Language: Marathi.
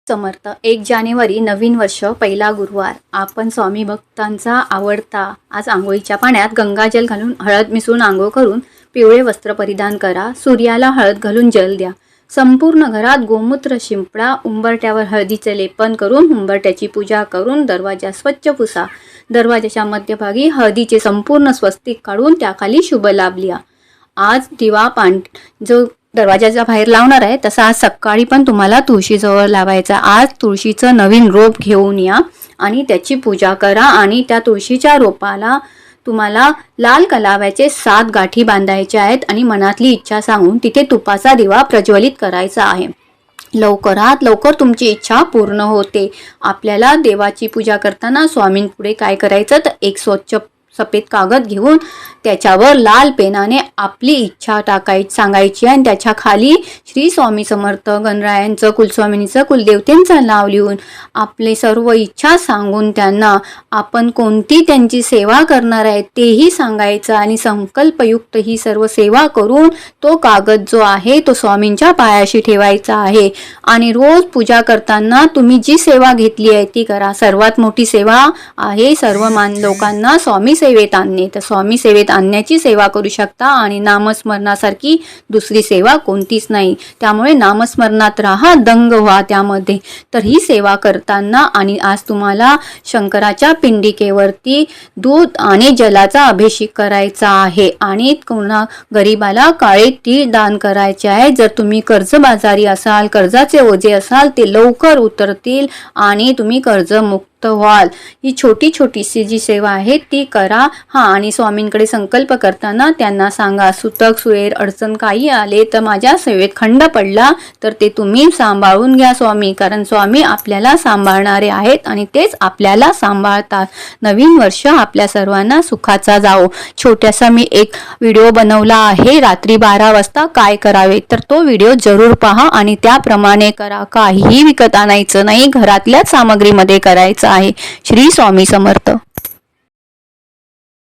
समर्थ 1 जानेवारी नवीन वर्ष पहिला गुरुवार. आपण स्वामी भक्तांचा आवडता आज आंघोळीच्या पाण्यात गंगाजल घालून हळद मिसळून आंघोळ करून पिवळे वस्त्र परिधान करा. सूर्याला हळद घालून जल द्या. संपूर्ण घरात गोमूत्र शिंपडा. उंबरट्यावर हळदीचे लेपन करून उंबरट्याची पूजा करून दरवाजा स्वच्छ पुसा. दरवाजाच्या मध्यभागी हळदीचे संपूर्ण स्वस्तिक काढून त्याखाली शुभ लाभ लिहा. आज दिवा जो दरवाजाच्या बाहेर लावणार आहे तसा आज सकाळी पण तुम्हाला तुळशीजवळ लावायचा. आज तुळशीचं नवीन रोप घेऊन या आणि त्याची पूजा करा आणि त्या तुळशीच्या रोपाला तुम्हाला लाल कलाव्याचे 7 गाठी बांधायच्या आहेत आणि मनातली इच्छा सांगून तिथे तुपाचा दिवा प्रज्वलित करायचा आहे. लवकरात लवकर तुमची इच्छा पूर्ण होते. आपल्याला देवाची पूजा करताना स्वामींपुढे काय करायचं तर एक स्वच्छ सफेद कागद घेऊन त्याच्यावर लाल पेनाने आपली इच्छा सांगायची आणि त्याच्या खाली श्री स्वामी समर्थ गणरायांचं कुलस्वामिनीचं कुलदेवतेंचं नाव लिहून आपले सर्व इच्छा सांगून त्यांना आपण कोणती त्यांची सेवा करणार आहे तेही सांगायचं आणि संकल्पयुक्त ही सर्व सेवा करून तो कागद जो आहे तो स्वामींच्या पायाशी ठेवायचा आहे. आणि रोज पूजा करताना तुम्ही जी सेवा घेतली आहे ती करा. सर्वात मोठी सेवा आहे सर्व लोकांना स्वामी सेवेत आणणे. तर स्वामी सेवेत आणण्याची सेवा करू शकता आणि नामस्मरणासारखी दुसरी सेवा कोणतीच नाही. त्यामुळे नामस्मरणात राहा, दंग व्हा त्यामध्ये. तर ही सेवा करताना आणि आज तुम्हाला शंकराच्या पिंडिकेवरती दूध आणि जलाचा अभिषेक करायचा आहे आणि कोणा गरीबाला काळे तीळ दान करायचे आहे. जर तुम्ही कर्जबाजारी असाल, कर्जाचे ओझे असाल ते लवकर उतरतील आणि तुम्ही कर्जमुक्त व्हाल. ही छोटी छोटीशी जी सेवा आहे ती करा. आणि स्वामींकडे संकल्प करताना त्यांना सांगा सुतक सुरेर अडचण काही आले तर माझ्या सेवेत खंड पडला तर ते तुम्ही सांभाळून घ्या स्वामी, कारण स्वामी आपल्याला सांभाळणारे आहेत आणि तेच आपल्याला सांभाळतात. नवीन वर्ष आपल्या सर्वांना सुखाचा जाओ. छोटासा मी एक व्हिडिओ बनवला आहे रात्री 12 वाजता काय करावे, तर तो व्हिडिओ जरूर पहा आणि त्याप्रमाणे करा. काहीही विकत आणायचं नाही, घरातल्याच सामग्रीमध्ये करायचं आहे. श्री स्वामी समर्थ.